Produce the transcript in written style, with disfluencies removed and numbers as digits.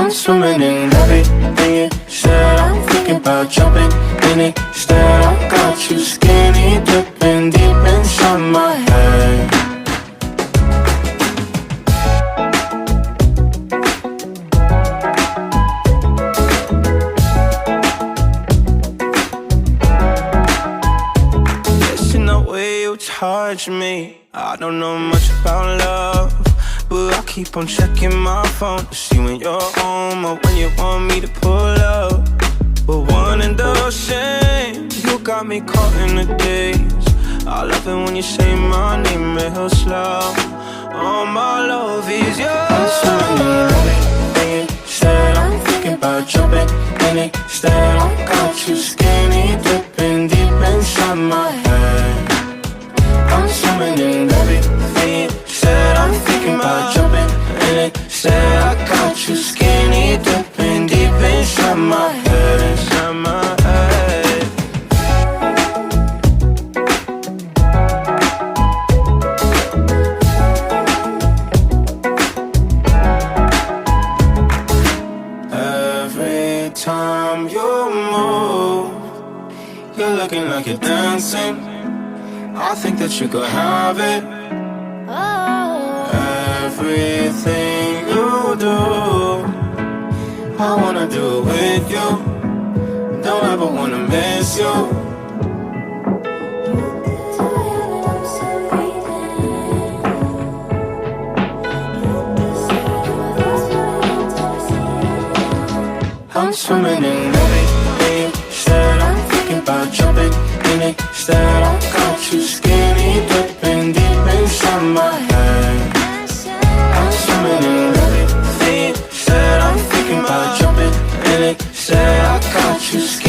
I'm swimming in everything you said. I'm thinking about jumping in it. Instead, I got you skinny dipping deep inside my head. Listen the way you touch me. I don't know much about love, but I keep on checking my phone to see when you're home or when you want me to pull up. But one and the same, you got me caught in the days. I love it when you say my name real slow. All my love is yours. I'm swimming in everything you said. I'm thinking about jumping in it. Instead, I got you skinny dipping deep inside my head. I'm swimming in everything you said. I'm thinking about jumping in it. Said I got you skinny dipping deep inside my head, inside my head. Every time you move, you're looking like you're dancing. I think that you could have it. Everything you do, I wanna do it with you. Don't ever wanna miss you. I'm swimming in everything you said. I'm thinking about jumping in it. Instead, I got you skinny dipping deep inside my head. I'm swimming in everything you said. I'm thinking about jumping in it. Said I got you skinny